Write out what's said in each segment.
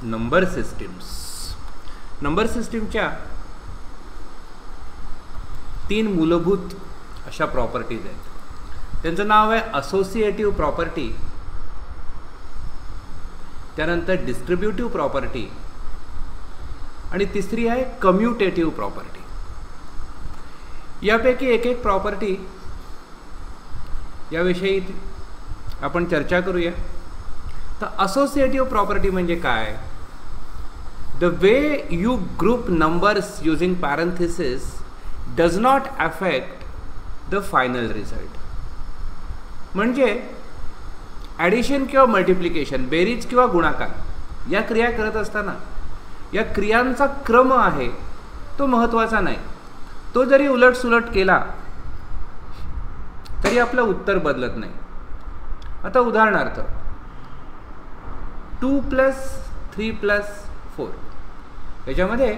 Number सिस्टीमच्या 3 मूलभूत अशा प्रॉपर्टीज आहेत. त्यांचं नाव आहे असोसिएटिव्ह प्रॉपर्टी, त्यानंतर डिस्ट्रीब्युटिव्ह प्रॉपर्टी आणि तिसरी आहे कम्युटेटिव्ह प्रॉपर्टी. यापैकी एक प्रॉपर्टी याविषयी आपण चर्चा करूया. तर असोसिएटिव्ह प्रॉपर्टी म्हणजे काय? The way you group numbers using parenthesis does not affect the final result. म्हणजे ॲडिशन किंवा मल्टिप्लिकेशन, बेरीज किंवा गुणाकार या क्रिया करत असताना या क्रियांचा क्रम आहे तो महत्त्वाचा नाही. तो जरी उलटसुलट केला तरी आपलं उत्तर बदलत नाही. आता उदाहरणार्थ 2 + 3 + 4 याच्यामध्ये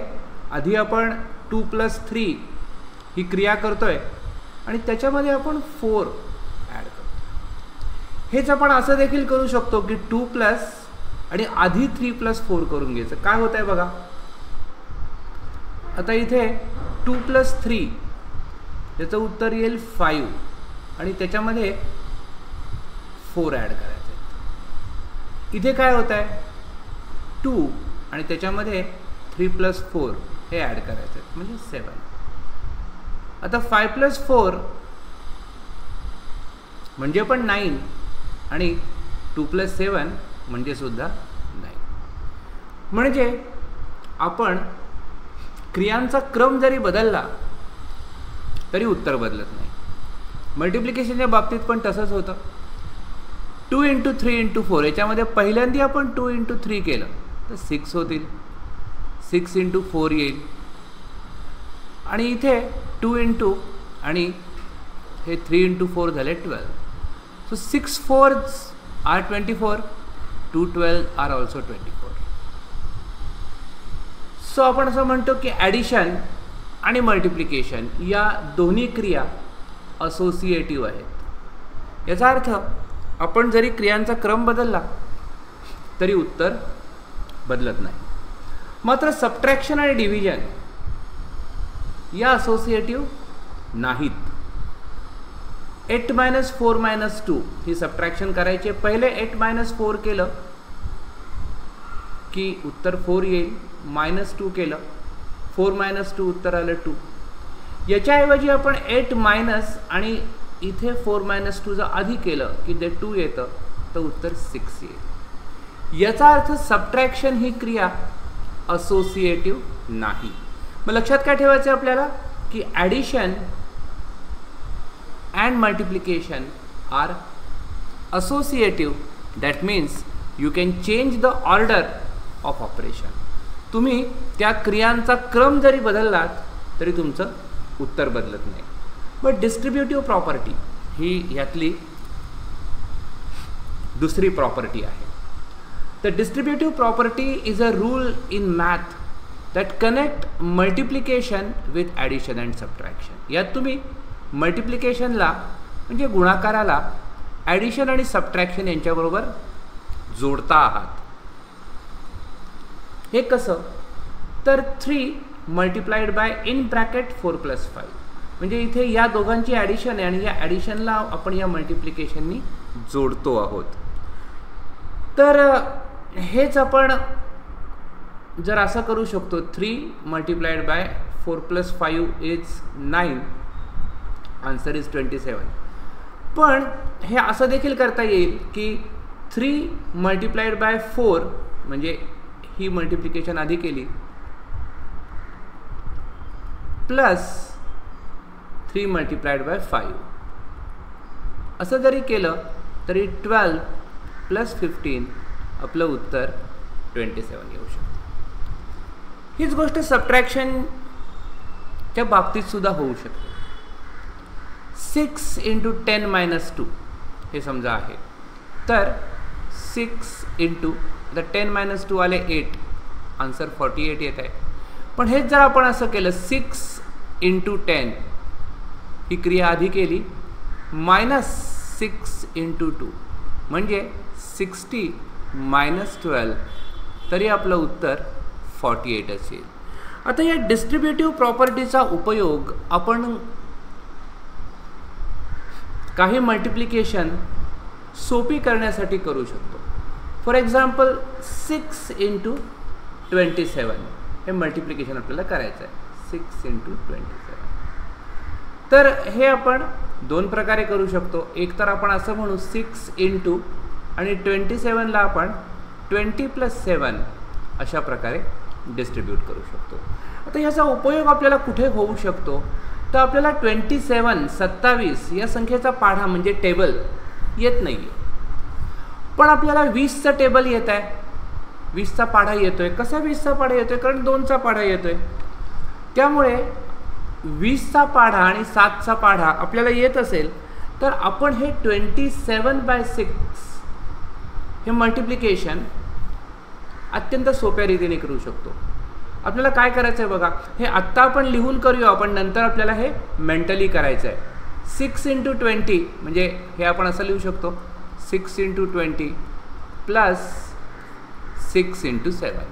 आधी आपण 2 + 3 ही क्रिया करतोय आणि त्याच्यामध्ये आपण 4 ॲड करतो. हेच आपण असं देखील करू शकतो की 2 प्लस आणि आधी 3 + 4 करून घ्यायचं. काय होत आहे बघा, आता इथे 2 + 3 याचं उत्तर येईल 5 आणि त्याच्यामध्ये 4 ॲड करायचं आहे. इथे काय होत आहे, 2 आणि त्याच्यामध्ये 3 + 4 हे ॲड करायचं आहे म्हणजे 7. आता 5 + 4 म्हणजे पण 9 आणि 2 + 7 म्हणजे सुद्धा 9. म्हणजे आपण क्रियांचा क्रम जरी बदलला तरी उत्तर बदलत नाही. मल्टिप्लिकेशनच्या बाबतीत पण तसंच होतं. 2 × 3 × 4 याच्यामध्ये पहिल्यांदा आपण 2 × 3 केलं तर 6 होतील, 6 × 4 येईल आणि इथे 2 × आणि हे 3 × 4 झाले 12. So 6 4s are 24, 2 12 are also 24. So आपण असं म्हणतो की ॲडिशन आणि मल्टिप्लिकेशन या दोन्ही क्रिया असोसिएटिव्ह आहेत. याचा अर्थ आपण जरी क्रियांचा क्रम बदलला तरी उत्तर बदलत नाही. मात्र सबट्रॅक्शन आणि डिव्हिजन या असोसिएटिव्ह नाहीत. 8 - 4 - 2 ही सबट्रॅक्शन करायची. पहिले 8 - 4 केलं की उत्तर 4 येईल, -2 केलं 4 - 2 उत्तर आलं 2. याच्याऐवजी आपण 8 आणि इथे 4 - 2 जर आधी केलं की ते 2 येतं तर उत्तर 6 येईल. याचा अर्थ सबट्रॅक्शन ही क्रिया असोसिएटिव्ह नाही. मग लक्षात काय ठेवायचं आपल्याला की addition and multiplication are associative. That means you can change the order of operation. तुम्ही त्या क्रियांचा क्रम जरी बदललात तरी तुमचं उत्तर बदलत नाही. बट डिस्ट्रीब्युटिव्ह प्रॉपर्टी ही यातली दुसरी प्रॉपर्टी आहे. The distributive property is a rule in math that connect multiplication with addition and subtraction. यात तुम्ही मल्टिप्लिकेशनला म्हणजे गुणाकाराला ॲडिशन आणि सबट्रॅक्शन यांच्याबरोबर जोडता आहात. हे कसं, तर 3 × (in bracket 4 + 5) म्हणजे इथे या दोघांची ॲडिशन आहे आणि या ॲडिशनला आपण या मल्टिप्लिकेशननी जोडतो आहोत. तर हेच आपण जर असं करू शकतो, 3 × 4 + 5 इज 9, आन्सर इज 27. पण हे असं देखील करता येईल की 3 × 4 म्हणजे ही मल्टिप्लिकेशन आधी केली प्लस 3 × 5 असं जरी केलं तरी 12 + 15 आपलं उत्तर 27 येऊ शकतं. हीच गोष्ट सबट्रॅक्शनच्या बाबतीत सुद्धा होऊ शकते. 6 × 10 - 2 हे समजा आहे, तर 6 × आता 10 - 2 आले 8, आन्सर 48 येत आहे. पण हेच जर आपण असं केलं 6 × 10 ही क्रिया आधी केली -6 × 2 म्हणजे 60 - 12 तरी आपलं उत्तर 48 असेल. आता या डिस्ट्रीब्युटिव्ह प्रॉपर्टीचा उपयोग आपण काही मल्टिप्लिकेशन सोपी करण्यासाठी करू शकतो. फॉर एक्झाम्पल 6 × 27 हे मल्टिप्लिकेशन आपल्याला करायचं आहे. 6 × 27. तर हे आपण दोन प्रकारे करू शकतो. एक तर आपण असं म्हणू 6 × आणि 27ला आपण 20 + 7 अशा प्रकारे डिस्ट्रीब्यूट करू शकतो. आता ह्याचा उपयोग आपल्याला कुठे होऊ शकतो, तर आपल्याला 27 या संख्येचा पाढा म्हणजे टेबल येत नाही आहे, पण आपल्याला 20चं टेबल येत आहे. 20चा पाढा येतोय. कसा 20चा पाढा येतोय? कारण 2चा पाढा येतोय. त्यामुळे 20चा पाढा आणि 7चा पाढा आपल्याला येत असेल तर आपण हे 27/6 हे मल्टिप्लिकेशन अत्यंत सोप्या रीतीने करू शकतो. आपल्याला काय करायचं आहे बघा, हे आत्ता आपण लिहून करूया, आपण नंतर आपल्याला हे मेंटली करायचं आहे. 6 × 20 म्हणजे हे आपण असं लिहू शकतो 6 × 20 + 6 × 7.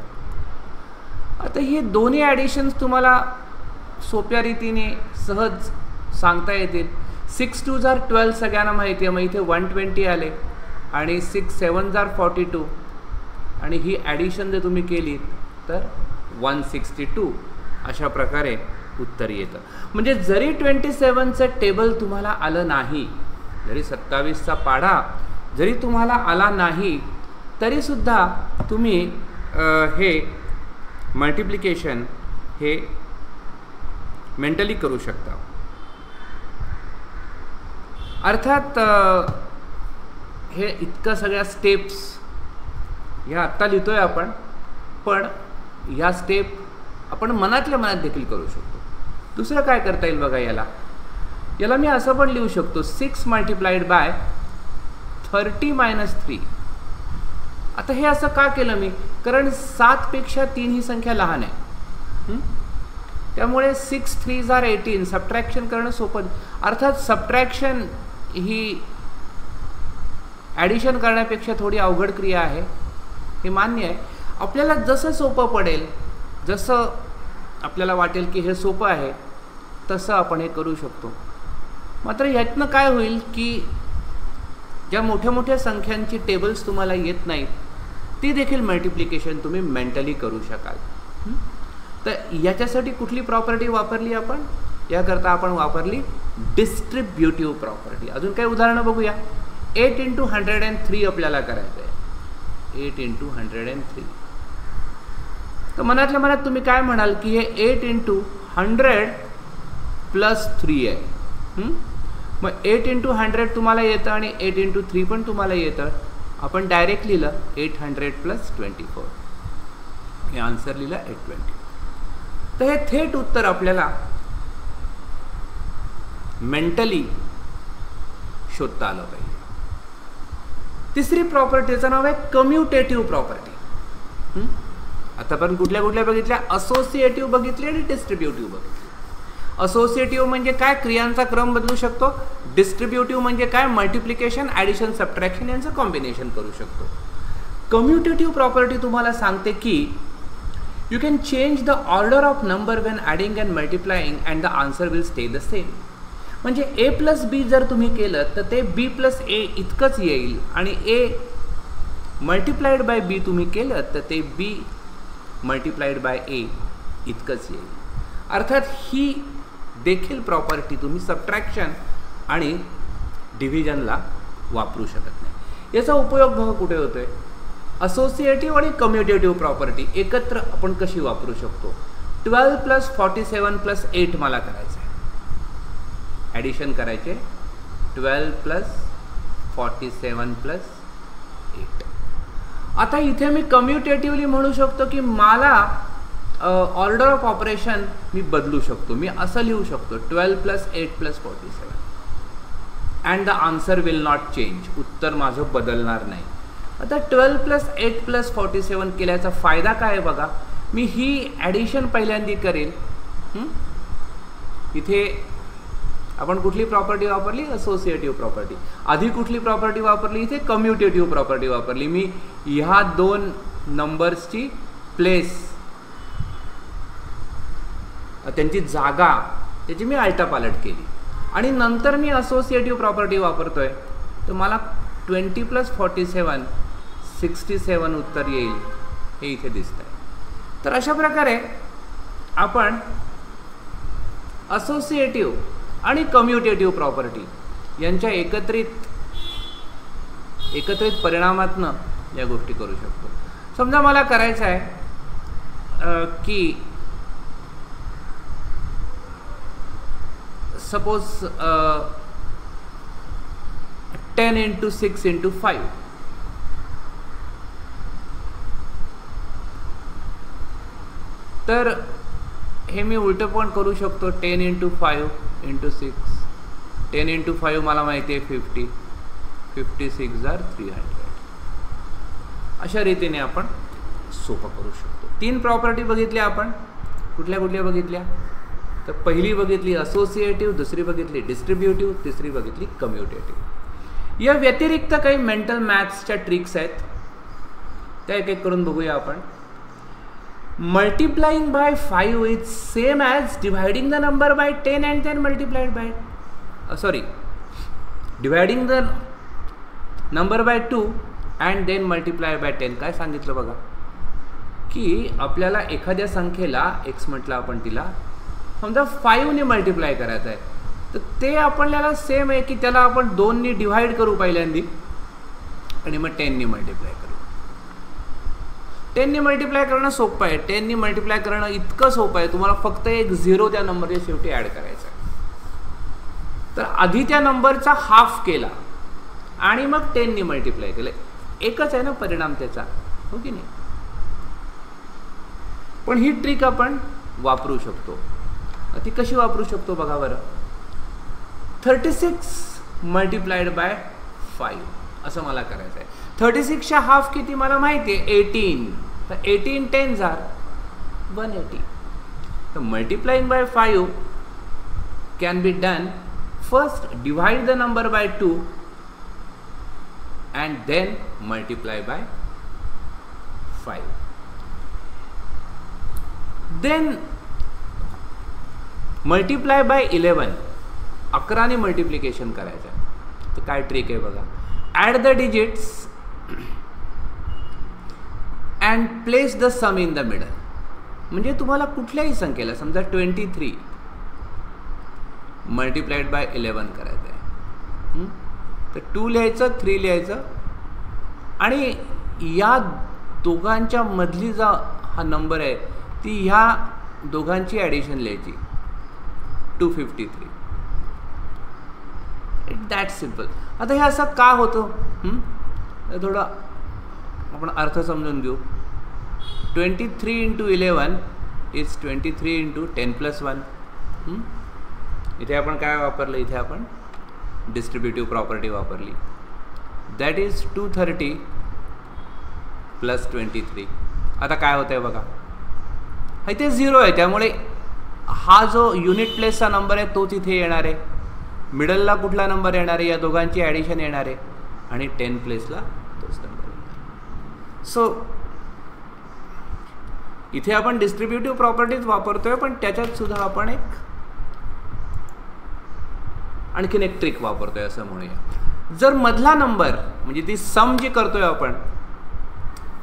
आता हे दोन्ही ॲडिशन्स तुम्हाला सोप्या रीतीने सहज सांगता येतील. 6 × 2 = 12 सगळ्यांना माहिती आहे. मग इथे 120 आले आणि 6 × 7 = 42 आणि ही ॲडिशन जर तुम्ही केलीत तर 162 अशा प्रकारे उत्तर येतं. म्हणजे जरी 27चं टेबल तुम्हाला आलं नाही, जरी 27चा पाढा जरी तुम्हाला आला नाही, तरीसुद्धा तुम्ही हे मल्टिप्लिकेशन हे मेंटली करू शकता. अर्थात हे इतकं सगळ्या स्टेप्स ह्या आत्ता लिहितोय आपण, पण ह्या स्टेप आपण मनातल्या मनात देखील करू शकतो. दुसरं काय करता येईल बघा, याला मी असं पण लिहू शकतो 6 × 30 - 3. आता हे असं का केलं मी? कारण 7 पेक्षा 3 ही संख्या लहान आहे. त्यामुळे 6 × 3 = 18. सबट्रॅक्शन करणं सोपं. अर्थात सबट्रॅक्शन ही ॲडिशन करण्यापेक्षा थोडी अवघड क्रिया आहे, हे मान्य आहे. आपल्याला जसं सोपं पडेल, जसं आपल्याला वाटेल की हे सोपं आहे, तसं आपण हे करू शकतो. मात्र यातनं काय होईल की ज्या मोठ्या मोठ्या संख्यांची टेबल्स तुम्हाला येत नाहीत, ती देखील मल्टिप्लिकेशन तुम्ही मेंटली करू शकाल. तर याच्यासाठी कुठली प्रॉपर्टी वापरली आपण? याकरता आपण वापरली डिस्ट्रीब्युटिव्ह प्रॉपर्टी. अजून काही उदाहरणं बघूया. 8 × 103 आपल्याला करायचं आहे. 8 × 103. तर मनातल्या मनात तुम्ही काय म्हणाल की हे 8 × 100 + 3 आहे. मग 8 × 100 तुम्हाला येतं आणि 8 × 3 पण तुम्हाला येतं. आपण डायरेक्ट लिहिलं 800 + 24. हे आन्सर लिहिलं 820. तर हे थेट उत्तर आपल्याला मेंटली शोधता आलं पाहिजे. तिसरी प्रॉपर्टीचं नाव आहे कम्युटेटिव्ह प्रॉपर्टी. आता आपण कुठल्या कुठल्या बघितल्या? असोसिएटिव्ह बघितली आणि डिस्ट्रीब्युटिव्ह बघितली. असोसिएटिव्ह म्हणजे काय? क्रियांचा क्रम बदलू शकतो. डिस्ट्रीब्युटिव्ह म्हणजे काय? मल्टिप्लिकेशन, ॲडिशन, सबट्रॅक्शन यांचं कॉम्बिनेशन करू शकतो. कम्युटेटिव्ह प्रॉपर्टी तुम्हाला सांगते की you can change the order of number Wien adding and multiplying and the answer will stay the same. म्हणजे a + b जर तुम्ही केलं तर ते b + a इतकंच येईल आणि a मल्टिप्लाइड बाय b तुम्ही केलं तर ते b मल्टिप्लाइड बाय a इतकंच येईल. अर्थात ही देखील प्रॉपर्टी तुम्ही सबट्रॅक्शन आणि डिव्हिजनला वापरू शकत नाही. याचा उपयोग बघा कुठे होतोय? असोसिएटिव्ह आणि कम्युटेटिव्ह प्रॉपर्टी एकत्र आपण कशी वापरू शकतो? 12 + 47 + 8 मला करायचं आहे. ॲडिशन करायचे 12 + 47 + 8. आता इथे मी कम्युटेटिव्हली म्हणू शकतो की मला ऑर्डर ऑफ ऑपरेशन मी बदलू शकतो. मी असं लिहू शकतो 12 + 8 + 47 and the answer will not change. उत्तर माझं बदलणार नाही. आता 12 + 8 + 47 केल्याचा फायदा काय आहे बघा. मी ही ॲडिशन पहिल्यांदा करेल. इथे आपण कुठली प्रॉपर्टी वापरली? Associative property. आधी कुठली प्रॉपर्टी वापरली? इथे कम्युटेटिव्ह प्रॉपर्टी वापरली. मी ह्या दोन नंबर्सची प्लेस, त्यांची जागा त्याची मी आलटापालट केली आणि नंतर मी असोसिएटिव्ह प्रॉपर्टी वापरतोय, तर मला 20 + 47 67 उत्तर येईल हे इथे दिसत आहे. तर अशा प्रकारे आपण असोसिएटिव्ह आणि कम्युटेटिव्ह प्रॉपर्टी यांच्या एकत्रित परिणामातनं या गोष्टी करू शकतो. समजा मला करायचं आहे की सपोज 10 × 6 × 5. तर हे मी उलटं पण करू शकतो. 10 × 5 × 6. 10 × 5 मला माहिती आहे 50. 56 = 300. अशा रीतीने आपण सोपं करू शकतो. 3 प्रॉपर्टी बघितल्या आपण. कुठल्या कुठल्या बघितल्या? तर पहिली बघितली असोसिएटिव्ह, दुसरी बघितली डिस्ट्रीब्युटिव्ह, तिसरी बघितली कम्युटेटिव्ह. या व्यतिरिक्त काही मेंटल मॅथ्सच्या ट्रिक्स आहेत, त्या एक एक करून बघूया आपण. Multiplying by 5 is same as dividing the number by 10 and then multiplied by dividing the number by 2 and then multiply by 10. काय सांगितलं बघा की आपल्याला एखाद्या संख्येला x म्हटलं आपण, तिला समजा 5 ने मल्टिप्लाय करायचं आहे, तर ते आपल्याला सेम आहे की त्याला आपण 2 ने डिवाइड करू पहिल्यांदी आणि मग 10 ने मल्टिप्लाय करू. 10 ने मल्टिप्लाय करणं सोपं आहे. 10 ने मल्टिप्लाय करणं इतकं सोपं आहे, तुम्हाला फक्त एक 0 त्या नंबरच्या शेवटी ॲड करायचा आहे. तर आधी त्या नंबरचा हाफ केला आणि मग 10 ने मल्टिप्लाय केलं. एकच आहे ना परिणाम त्याचा, हो की नाही? पण ही ट्रिक आपण वापरू शकतो. ती कशी वापरू शकतो बघा बरं. 36 × 5 असं मला करायचं आहे. 36च्या हाफ किती मला माहिती आहे 18. तर 18 10s are 180. तर multiplying by 5 can be done. First divide the number by 2 and then multiply by 5. Then multiply by 11. 11 ने मल्टिप्लिकेशन करायचं आहे. तर काय ट्रिक आहे बघा. Add the digits and place the sum in the middle. म्हणजे तुम्हाला कुठल्याही संख्येला समजा 23 मल्टिप्लाइड बाय 11 करायचं आहे, तर 2 लिहायचं, 3 लिहायचं आणि या दोघांच्या मधली जा हा नंबर आहे ती ह्या दोघांची ॲडिशन लिहायची 253. It that simple. आता हे असं का होतं थोडं आपण अर्थ समजून घेऊ. 23 × 11 इज 23 × 10 + 1. इथे आपण काय वापरलं? इथे आपण डिस्ट्रीब्युटिव्ह प्रॉपर्टी वापरली. That is 230 + 23. आता काय होतं आहे बघा, इथे 0 आहे, त्यामुळे हा जो युनिट प्लेसचा नंबर आहे तोच इथे येणार आहे. मिडलला कुठला नंबर येणार आहे? या दोघांची ॲडिशन येणार आहे आणि 10 प्लेसला तोच नंबर येणार. सो इथे आपण डिस्ट्रीब्युटिव्ह प्रॉपर्टीज वापरतोय, पण त्याच्यात सुद्धा आपण आणखीन एक ट्रिक वापरतोय असं म्हणूया. जर मधला नंबर म्हणजे ती सम जी करतोय आपण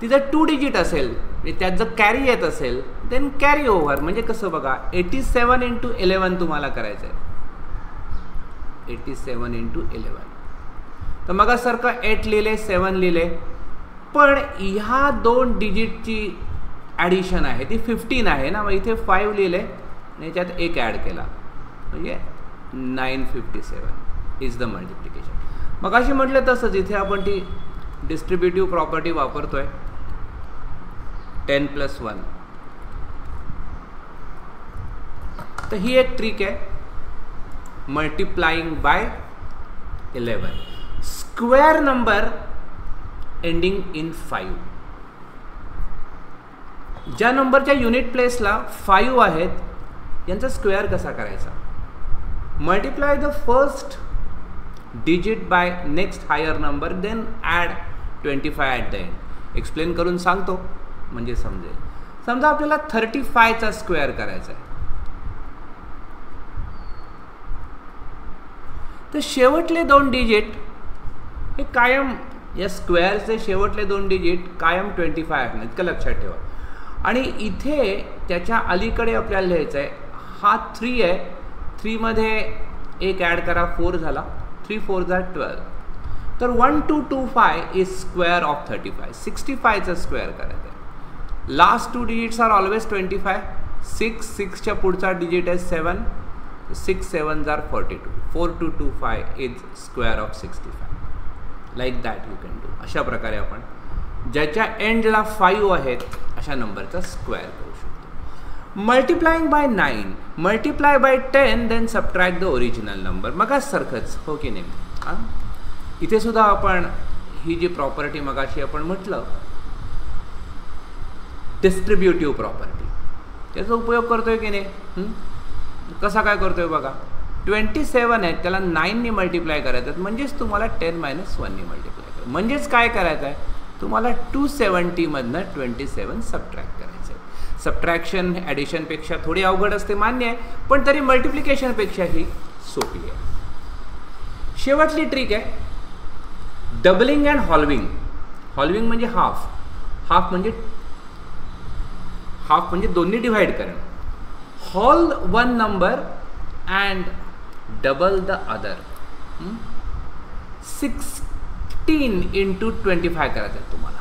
ती जर 2 डिजिट असेल, त्यात जर कॅरी येत असेल, देन कॅरी ओव्हर. म्हणजे कसं बघा, 87 × 11 तुम्हाला करायचं आहे. 87 × 11. तर मग सारखं 8 लिहिले, 7 लिहिले, पण ह्या 2 डिजिटची ॲडिशन आहे ती 15 आहे ना. मग इथे 5 लिहिले आणि त्यात 1 ॲड केला म्हणजे 957 इज द मल्टिप्लिकेशन. मग अशी म्हटलं तसंच इथे आपण ती डिस्ट्रीब्युटिव्ह प्रॉपर्टी वापरतोय 10 + 1. तर ही एक ट्रिक आहे multiplying by 11. Square number ending in 5. ज्या नंबरच्या युनिट प्लेसला 5 आहेत यांचा स्क्वेअर कसा करायचा? Multiply the first digit by next higher number, then add 25 at the end. Explain करून सांगतो म्हणजे समजेल. समजा आपल्याला 35चा स्क्वेअर करायचा आहे, तर शेवटले 2 डिजिट हे कायम या स्क्वेअरचे शेवटले 2 डिजिट कायम 25 आहेत, इतकं लक्षात ठेवा. आणि इथे त्याच्या अलीकडे आपल्याला लिहायचं आहे, हा 3 आहे, 3 मध्ये एक ॲड करा, 4 झाला, 3 4 12. तर 1225 इज स्क्वेअर ऑफ 35. 65चा स्क्वेअर करायचा आहे. Last 2 digits R always 25. 6 च्या पुढचा डिजिट आहे 7. 6 7s are 42. 4225 is square of 65. Like that you can do. अशा प्रकारे आपण ज्याच्या एंडला 5 आहेत अशा नंबरचा स्क्वेअर करू शकतो. Multiplying by 9, multiply by 10, then subtract the original number. मगाच सारखंच, हो की नाही? हां, इथे सुद्धा आपण ही जी प्रॉपर्टी मगाशी आपण म्हटलं डिस्ट्रीब्युटिव्ह प्रॉपर्टी, त्याचा उपयोग करतोय की नाही? कसा काय करतोय बघा. 27 आहेत, त्याला 9ने मल्टिप्लाय करायचं आहे, म्हणजेच तुम्हाला 10 - 1ने मल्टिप्लाय करायचं. म्हणजेच काय करायचं आहे तुम्हाला, 270 मधनं 27 सबट्रॅक्ट करायचं आहे. सबट्रॅक्शन ॲडिशनपेक्षा थोडी अवघड असते, मान्य आहे, पण तरी मल्टिप्लिकेशनपेक्षा ही सोपी आहे. शेवटली ट्रिक आहे डबलिंग अँड हॉल्विंग. हॉल्विंग म्हणजे हाफ, हाफ म्हणजे दोन्ही डिव्हाइड करणं. Hall one number and double the other. 16 into 25 करायचं आहे तुम्हाला.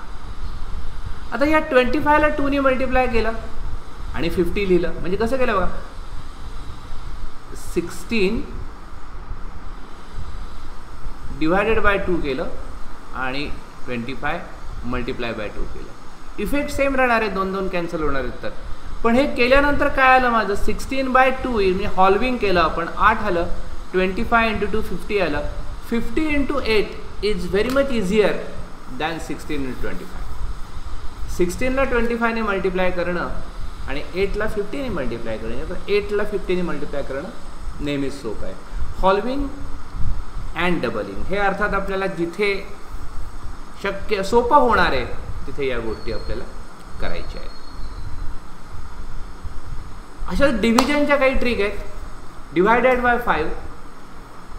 आता या 25ला 2ने मल्टिप्लाय केलं आणि 50 लिहिलं, म्हणजे कसं केलं बघा. 16 डिवायडेड बाय 2 केलं आणि 25 मल्टिप्लाय बाय 2 केलं. इफेक्ट सेम राहणार आहे, 2 2 कॅन्सल होणार आहेत. तर पण हे केल्यानंतर काय आलं माझं, 16/2 म्हणजे हॉल्विंग केलं आपण, 8 आलं. 25 into 2 50 आलं. 50 into 8 is very much easier than 16 into 25. 16ला 25ने मल्टिप्लाय करणं आणि 8ला 50ने मल्टिप्लाय करणं, तर 8ला 50ने मल्टिप्लाय करणं नेहमीच सोपं आहे. हॉल्विंग अँड डबलिंग हे अर्थात आपल्याला जिथे शक्य सोपं होणार आहे तिथे या गोष्टी आपल्याला करायच्या आहेत. अशा डिव्हिजनच्या काही ट्रिक आहेत. डिवायडेड बाय 5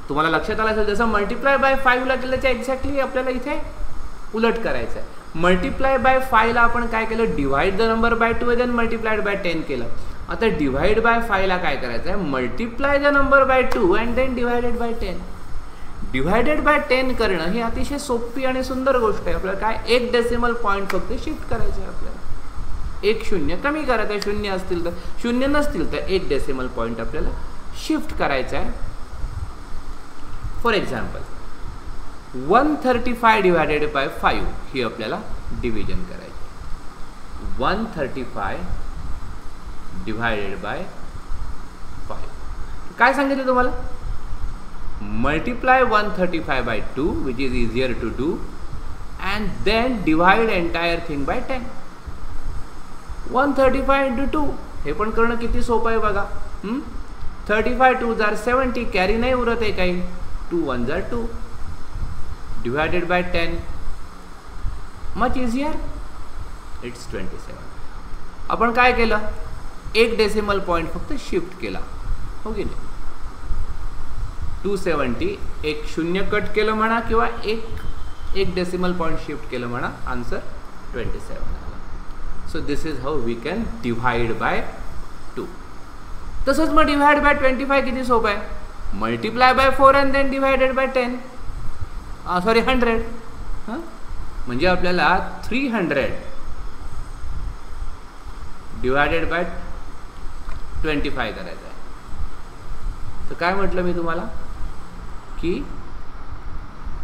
तुम्हाला लक्षात आलं असेल, जसं मल्टिप्लाय बाय 5ला केलं त्याच्या एक्झॅक्टली आपल्याला इथे उलट करायचं आहे. मल्टिप्लाय बाय 5ला आपण काय केलं, divide the number by 2 then multiplied by 10 केलं. आता डिवाइड बाय 5ला काय करायचं आहे, multiply the number by 2 and then divided by 10. Divided by 10 करणं ही अतिशय सोपी आणि सुंदर गोष्ट आहे. आपल्याला काय, एक डेसिमल पॉईंट फक्त शिफ्ट करायचं आहे. आपल्याला एक शून्य कमी करायचं आहे, शून्य असतील तर, शून्य नसतील तर एक डेसिमल पॉईंट आपल्याला शिफ्ट करायचा आहे. फॉर एक्झाम्पल 135 डिवायडेड बाय 5 ही आपल्याला डिव्हिजन करायची. 135 डिवायडेड बाय 5 काय सांगितलं तुम्हाला, multiply 135 by 2 which is easier to do and then divide entire thing by 10. 135 into 2 हे पण करणं किती सोपं आहे बघा. 35 2s are 70, कॅरी नाही उरत आहे काही, 2 1s are 2 divided by 10 much easier, it's 27. आपण काय केलं, एक डेसिमल पॉईंट फक्त शिफ्ट केला, हो की नाही. 270 एक शून्य कट केलं म्हणा किंवा एक डेसिमल पॉईंट शिफ्ट केलं म्हणा, आन्सर 27 आला. So this is how we can divide by 2. तसंच मग डिव्हाइड बाय 25 किती सोपं आहे, multiply by 4 and then divided by 10, sorry 100. म्हणजे आपल्याला 300 डिव्हायडेड बाय 25 करायचं आहे. तर काय म्हटलं मी तुम्हाला की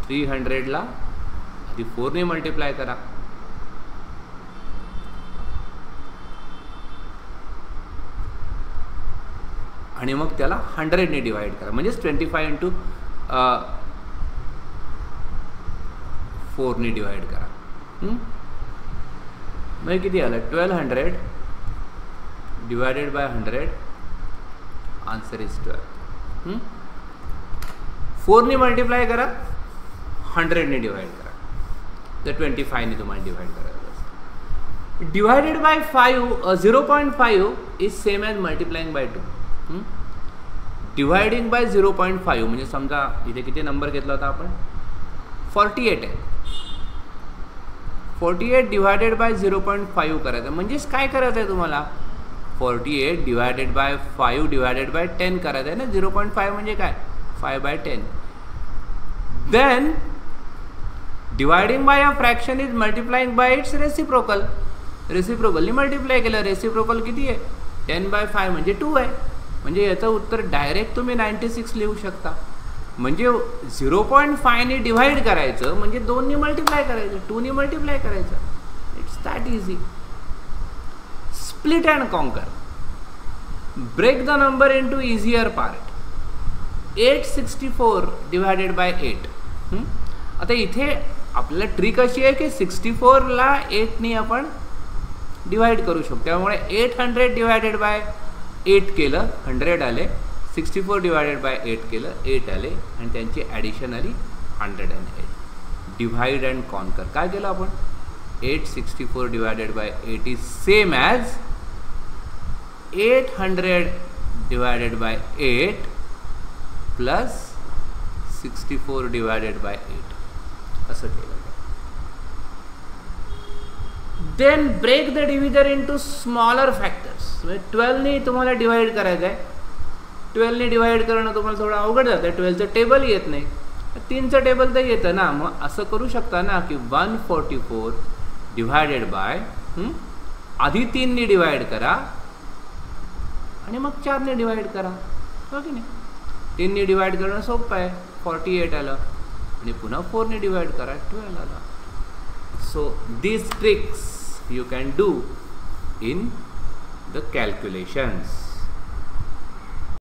300ला आधी 4ने मल्टिप्लाय करा, आणि मग त्याला 100ने डिवाइड करा, म्हणजेच 25 into 4ने डिवाइड करा. म्हणजे किती आलं, 1200 डिवायडेड बाय 100, आन्सर इज 12. 4ने मल्टिप्लाय करा, 100ने डिवाइड करा, तर 25ने तुम्हाला डिवाइड करायला. Divided by 5 0.5 is same as multiplying by 2. Dividing by 0.5 म्हणजे समजा इथे किती नंबर घेतला होता आपण, 48 आहे. 48 डिवायडेड बाय 0.5 करायचं. म्हणजेच काय करायचं आहे तुम्हाला, 48 डिवायडेड बाय 5 डिवायडेड बाय 10 करायचं आहे ना. 0.5 म्हणजे काय, 5/10. Then dividing by a fraction is multiplying by its reciprocal. रेसिप्रोकलनी मल्टिप्लाय केलं. रेसिप्रोकल किती आहे, 10/5 म्हणजे 2 आहे. म्हणजे याचं उत्तर डायरेक्ट तुम्ही 96 लिहू शकता. म्हणजे 0.5 ने डिवाइड करायचं म्हणजे 2 ने मल्टिप्लाय करायचं, 2 ने मल्टिप्लाय करायचं. It's that easy. Split and conquer. Break the number into easier part. 864 divided by 8. आता इथे आपल्याला ट्रिक अशी आहे की 64ला 8 ने आपण डिवाइड करू शकतो. त्यामुळे 800 डिवायडेड बाय 8 केलं, 100 आले. 64 डिवायडेड बाय 8 केलं, 8 आले. आणि त्यांची ॲडिशन आली 108. Divide and conquer. काय केलं आपण, 864 divided by 8 is same as 800 divided by 8 plus 64 divided by 8 असं केलं. Then break the divisor into smaller factors. म्हणजे 12ने तुम्हाला डिवाइड करायचं आहे. 12ने डिवाइड करणं तुम्हाला थोडं अवघड जातं. 12चं टेबल येत नाही, 3चं टेबल तर येतं ना. मग असं करू शकता ना की 144 डिवायडेड बाय आधी 3ने डिवाइड करा आणि मग 4ने डिवाइड करा, हो की नाही. 3ने डिवाइड करणं सोपं आहे, 48 आलं. आणि पुन्हा 4ने डिवाइड करा, 12 आला. So these tricks you can do in the calculations.